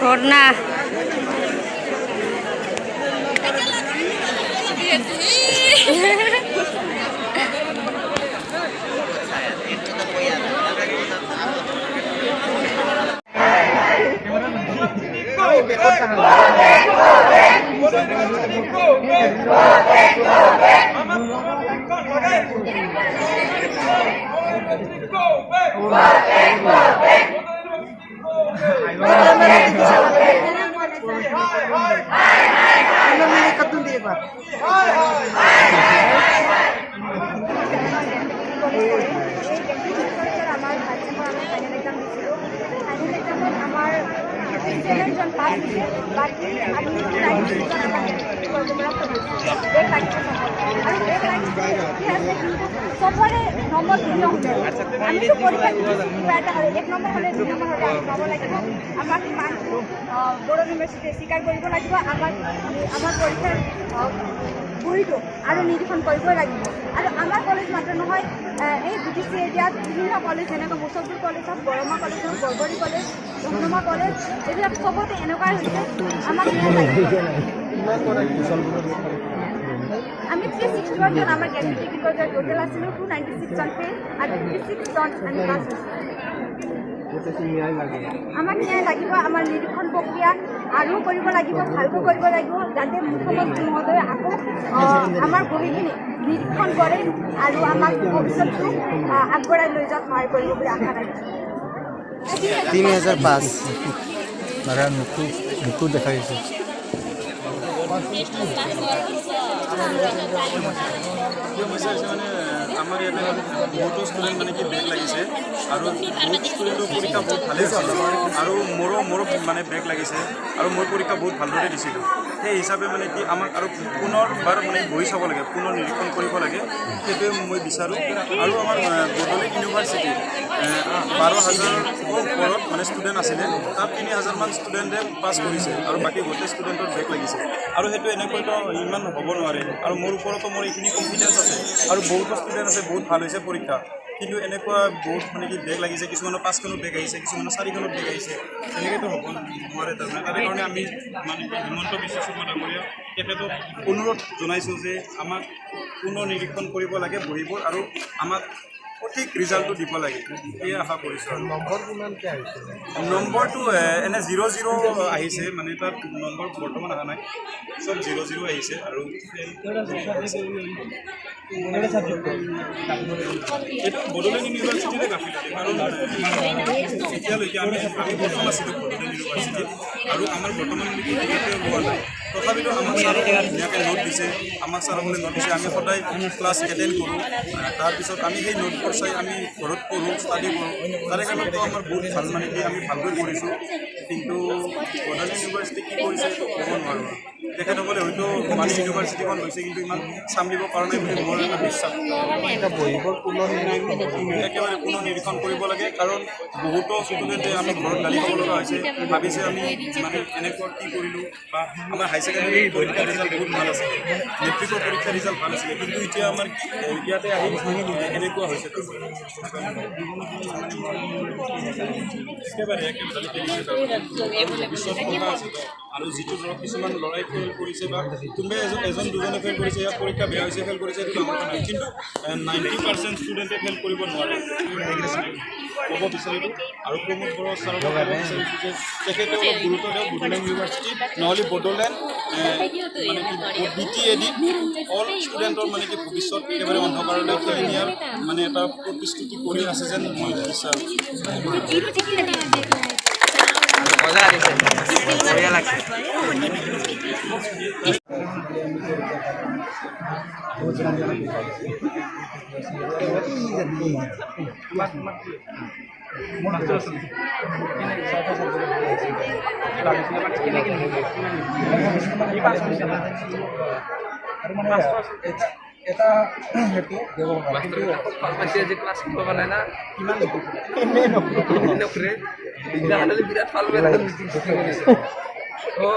छोड़ना सबरे नम्बर भिन्न हुँदैन हामी तो परीक्षा एक नम्बर हले दुई नम्बर हले हामी पाब লাগিব আমাৰ মানটো বড়ো ইউনিভাৰ্চিটিয়ে স্বীকাৰ কৰিব লাগিব আমাৰ পৰীক্ষাৰ বহিটো আৰু নিৰীক্ষণ কৰিবই লাগিব আৰু আমাৰ কলেজ মাত্ৰ নহয় এই বিটিচি এৰিয়াত বিভিন্ন কলেজ যেনেকৈ মুছফিৰ কলেজ হওক বৰমা কলেজ হওক বৰবৰী কলেজ ধনমা কলেজ এইবিলাক চবতে এনেকুৱা হৈছে আমাক আমি 361 জন আমার গ্র্যাজুয়েট ডিগ্রি টোটাল আছিল 296 জন ফেল আর 56 জন আমি পাস আমাক ন্যায় লাগিব আমার নিরীক্ষণ প্রক্রিয়া আরও কৰিব লাগিব ভালকৈ কৰিব লাগিব যাতে মুখ্যমন্ত্ৰী মহোদয়ে আকৌ আমাৰ বহিখিনি নিৰীক্ষণ কৰে আৰু আমাক ভৱিষ্যতটো আগবঢ়াই লৈ যোৱাত সহায় কৰিব বুলি আশা ৰাখিছোঁ 3005 মানে মুখটো দেখাইছে আমাৰ ইয়াতে বহুতো ষ্টুডেণ্ট মানে কি বেগ লাগিছে আৰু বহুত ষ্টুডেণ্টৰ পৰীক্ষা বহুত ভালেই হৈছিল আৰু মোৰো মানে বেগ লাগিছে আৰু মই পৰীক্ষা বহুত ভালদৰে দিছিলোঁ সেই হিচাপে মানে কি আমাক আৰু পুনৰবাৰ মানে বহি চাব লাগে পুনৰ নিৰীক্ষণ কৰিব লাগে সেইটোৱে মই বিচাৰোঁ আৰু আমাৰ বড়োলেণ্ড ইউনিভাৰ্চিটিত 12,000 ওপৰত মানে ষ্টুডেণ্ট আছিলে তাত 3,000 মান ষ্টুডেণ্টে পাছ কৰিছে আৰু বাকী গোটেই ষ্টুডেণ্টৰ বেগ লাগিছে আৰু সেইটো এনেকৈতো ইমান হ'ব নোৱাৰে আৰু মোৰ ওপৰতো মোৰ এইখিনি কনফিডেঞ্চ আছে আৰু বহুতো ষ্টুডেণ্ট আছে বহুত ভাল হৈছে পৰীক্ষা কিন্তু এনেকুৱা বহুত মানে কি বেগ লাগিছে কিছুমানৰ 5খনত বেগ আহিছে কিছুমানৰ 4খনত বেগ আহিছে তেনেকৈতো হ'ব নোৱাৰে তাৰমানে তাৰ কাৰণে আমি মানে হিমন্ত বিশ্ব শৰ্মা ডাঙৰীয়া তেখেতক অনুৰোধ জনাইছোঁ যে আমাক পুনৰ নিৰীক্ষণ কৰিব লাগে বহিবোৰ আৰু আমাক সঠিক ৰিজাল্টটো দিব লাগে এই আশা কৰিছোঁ আৰু নম্বৰ কিমানকৈ আহিছে নম্বৰটো এনে 00 আহিছে মানে তাত নম্বৰ বৰ্তমান অহা নাই চব 00 আহিছে আৰু এইটো বড়োলেণ্ড ইউনিভাৰ্চিটিৰে গাফিলতি কাৰণ এতিয়ালৈকে আমি প্ৰথম আছিলোঁ বড়োলেণ্ড ইউনিভাৰ্চিটিত আৰু আমাৰ বৰ্তমান লোৱা নাই তথাপিতো আমাক ছাৰসকলে ধুনীয়াকৈ নোট দিছে আমাক ছাৰসকলে নোট দিছে আমি সদায় ক্লাছ এটেণ্ড কৰোঁ তাৰপিছত আমি সেই নোটবোৰ চাই আমি ঘৰত পঢ়োঁ ষ্টাডি কৰোঁ তাৰে কাৰণেতো আমাৰ বহুত ভাল মানে কি আমি ভালকৈ পঢ়িছোঁ কিন্তু বড়োলেণ্ড ইউনিভাৰ্চিটি কি কৰিছে এইটো ক'ব নোৱাৰোঁ তেখেতসকলে হয়তো মানে ইউনিভাৰ্চিটিখন লৈছে কিন্তু ইমান চাম্ভিব পৰা নাই বুলি মোৰ এটা বিশ্বাস বহিবোৰ একেবাৰে পুনৰ নিৰীক্ষণ কৰিব লাগে কাৰণ বহুতো ষ্টুডেণ্টে আমি ঘৰত গালি খাব লগা হৈছে ভাবিছে আমি মানে এনেকুৱা কি কৰিলোঁ বা আমাৰ হাই ছেকেণ্ডেৰী পৰীক্ষাৰ ৰিজাল্ট বহুত ভাল আছিলে মেট্ৰিকৰ পৰীক্ষাৰ ৰিজাল্ট ভাল আছিলে কিন্তু এতিয়া আমাৰ ইয়াতে আহি এনেকুৱা হৈছে একেবাৰে ভৱিষ্যত কথা আছে আৰু যিটো ধৰক কিছুমান ল'ৰাই ফেইল কৰিছে বা কোনোবাই এজন দুজনে ফেইল কৰিছে ইয়াত পৰীক্ষা বেয়া হৈছে ফেইল কৰিছে এইটো ডাঙৰ কথা কিন্তু 90% ষ্টুডেণ্টে ফেইল কৰিব নোৱাৰে ক'ব বিচাৰিলোঁ আৰু প্ৰমোদ বড়ো ছাৰক ক'ব বিচাৰিছোঁ যে তেখেতে অলপ গুৰুত্ব দিয়ক বড়োলেণ্ড ইউনিভাৰ্চিটি নহ'লে বড়োলেণ্ড মানে কি BTAD অল ষ্টুডেণ্টৰ মানে কি ভৱিষ্যত একেবাৰে অন্ধকাৰলৈ ঠেলি নিয়াৰ মানে এটা প্ৰতিশ্ৰুতি কৰি আছে যেন মই বিচাৰোঁ মজা আহিছে বঢ়িয়া লাগছে এটা হেতু যে ক্লাছ কৰিব মানে না কিমান নকৰে বিৰাট ভাল মিটিং কৰিছে অ